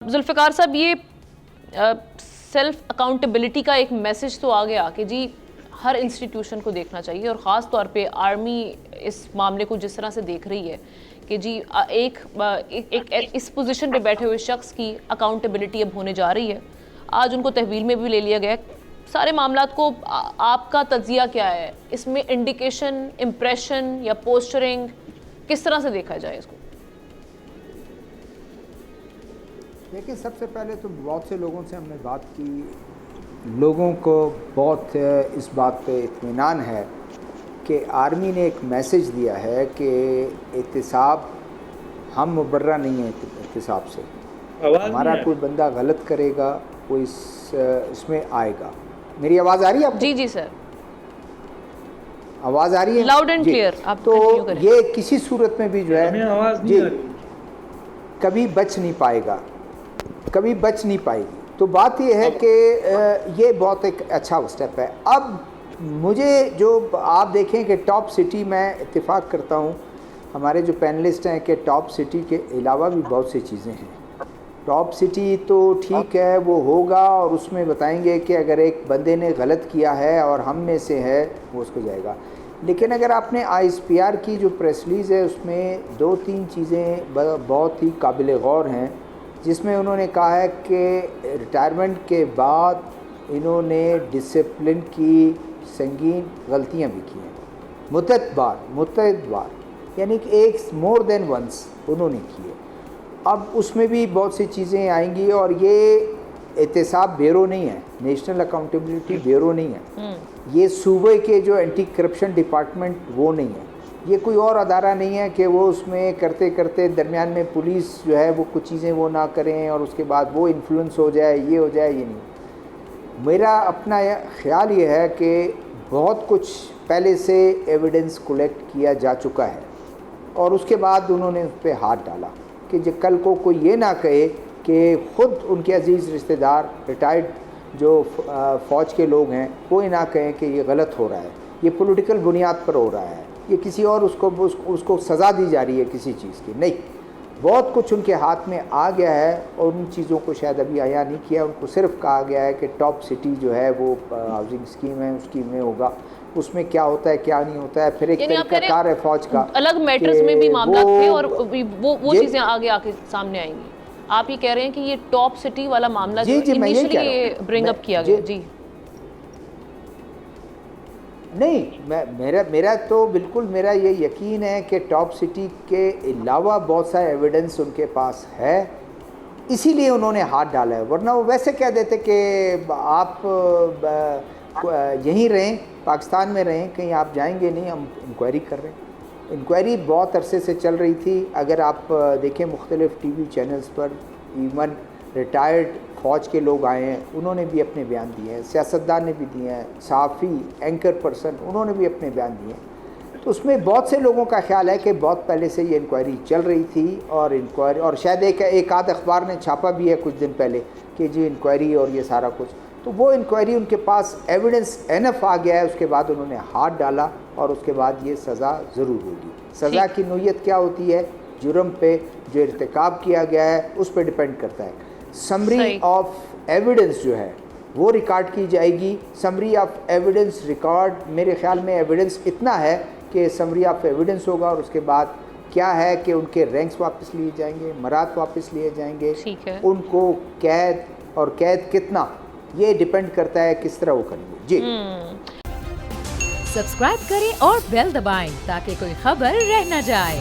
ذوالفقار صاحب، یہ self accountability کا ایک میسج تو آ گیا کہ جی ہر انسٹیٹیوشن کو دیکھنا چاہیے، اور خاص طور پہ آرمی اس معاملے کو جس طرح سے دیکھ رہی ہے کہ جی ایک اس پوزیشن پہ بیٹھے ہوئے شخص کی اکاؤنٹیبلٹی اب ہونے جا رہی ہے۔ آج ان کو تحویل میں بھی لے لیا گیا ہے۔ سارے معاملات کو آپ کا تجزیہ کیا ہے؟ اس میں انڈیکیشن، امپریشن یا پوسچرنگ کس طرح سے دیکھا جائے اس کو؟ دیکھیں، سب سے پہلے تو بہت سے لوگوں سے ہم نے بات کی، لوگوں کو بہت اس بات پہ اطمینان ہے کہ آرمی نے ایک میسج دیا ہے کہ احتساب، ہم مبرہ نہیں ہیں احتساب سے۔ ہمارا کوئی بندہ غلط کرے گا، کوئی اس میں آئے گا۔ میری آواز آ رہی ہے آپ کو؟ جی جی سر، آواز آ رہی ہے؟ لاؤڈ اینڈ جی۔ کلیئر۔ تو یہ کسی صورت میں بھی جو ہے جی کبھی بچ نہیں پائے گا، کبھی بچ نہیں پائے گی۔ تو بات یہ ہے کہ یہ بہت ایک اچھا اسٹیپ ہے۔ اب مجھے جو آپ دیکھیں کہ ٹاپ سٹی، میں اتفاق کرتا ہوں ہمارے جو پینلسٹ ہیں کہ ٹاپ سٹی کے علاوہ بھی بہت سی چیزیں ہیں۔ ٹاپ سٹی تو ٹھیک ہے، وہ ہوگا اور اس میں بتائیں گے کہ اگر ایک بندے نے غلط کیا ہے اور ہم میں سے ہے، وہ اس کو جائے گا۔ لیکن اگر آپ نے آئی ایس پی آر کی جو پریس ریلیز ہے، اس میں دو تین چیزیں بہت ہی قابل غور ہیں، جس میں انہوں نے کہا ہے کہ ریٹائرمنٹ کے بعد انہوں نے ڈسپلن کی سنگین غلطیاں بھی کی ہیں، متعدد بار، یعنی کہ ایک مور دین ونس انہوں نے کی ہے۔ اب اس میں بھی بہت سی چیزیں آئیں گی، اور یہ احتساب بیورو نہیں ہے، نیشنل اکاؤنٹیبلٹی بیورو نہیں ہے، یہ صوبے کے جو اینٹی کرپشن ڈپارٹمنٹ وہ نہیں ہے، یہ کوئی اور ادارہ نہیں ہے کہ وہ اس میں کرتے کرتے درمیان میں پولیس جو ہے وہ کچھ چیزیں وہ نہ کریں اور اس کے بعد وہ انفلوئنس ہو جائے، یہ ہو جائے، یہ نہیں۔ میرا اپنا خیال یہ ہے کہ بہت کچھ پہلے سے ایویڈنس کلیکٹ کیا جا چکا ہے، اور اس کے بعد انہوں نے اس پہ ہاتھ ڈالا کہ کل کو کوئی یہ نہ کہے کہ خود ان کے عزیز رشتہ دار ریٹائرڈ جو فوج کے لوگ ہیں وہ نہ کہیں کہ یہ غلط ہو رہا ہے، یہ پولیٹیکل بنیاد پر ہو رہا ہے، یہ کسی اور اس کو سزا دی جا رہی ہے کسی چیز کی۔ نہیں، بہت کچھ ان کے ہاتھ میں آ گیا ہے، اور ان چیزوں کو شاید ابھی عیاں نہیں کیا۔ ان کو صرف کہا گیا ہے کہ ٹاپ سٹی جو ہے وہ ہاؤسنگ اسکیم ہے، اس کی میں ہوگا، اس میں کیا ہوتا ہے کیا نہیں ہوتا ہے۔ پھر ایک طریقہ کار ہے فوج کا، الگ میٹرز میں بھی معاملات تھے اور وہ چیزیں آگے آ کے سامنے آئیں گی۔ آپ یہ کہہ رہے ہیں کہ یہ ٹاپ سٹی والا معاملہ جو انیشلی یہ برنگ اپ کیا گیا۔ جی نہیں، میرا تو بالکل میرا یہ یقین ہے کہ ٹاپ سٹی کے علاوہ بہت سا ایویڈنس ان کے پاس ہے، اسی لیے انہوں نے ہاتھ ڈالا ہے، ورنہ وہ ویسے کہہ دیتے کہ آپ یہیں رہیں، پاکستان میں رہیں، کہیں آپ جائیں گے نہیں، ہم انکوائری کر رہے ہیں۔ انکوائری بہت عرصے سے چل رہی تھی، اگر آپ دیکھیں مختلف ٹی وی چینلز پر، ایون ریٹائرڈ فوج کے لوگ آئے ہیں، انہوں نے بھی اپنے بیان دیے ہیں، سیاستدان نے بھی دیے ہیں، صحافی، اینکر پرسن، انہوں نے بھی اپنے بیان دیے ہیں۔ تو اس میں بہت سے لوگوں کا خیال ہے کہ بہت پہلے سے یہ انکوائری چل رہی تھی، اور شاید ایک آدھ اخبار نے چھاپا بھی ہے کچھ دن پہلے کہ جی انکوائری اور یہ سارا کچھ۔ تو وہ انکوائری ان کے پاس ایویڈنس اینف آ گیا ہے، اس کے بعد انہوں نے ہاتھ ڈالا، اور اس کے بعد یہ سزا ضرور ہوگی۔ سزا کی نوعیت کیا ہوتی ہے، جرم پہ جو ارتکاب کیا گیا ہے اس پہ ڈیپینڈ کرتا ہے۔ سمری آف ایویڈنس جو ہے وہ ریکارڈ کی جائے گی۔ سمری آف ایویڈنس ریکارڈ، میرے خیال میں ایویڈنس اتنا ہے کہ سمری آف ایویڈنس ہوگا، اور اس کے بعد کیا ہے کہ ان کے رینکس واپس لیے جائیں گے، مراد واپس لیے جائیں گے، ان کو قید، اور قید کتنا، یہ ڈیپینڈ کرتا ہے کس طرح وہ کریں گے۔ جی سبسکرائب کریں اور بیل دبائیں تاکہ کوئی خبر رہ نہ جائے۔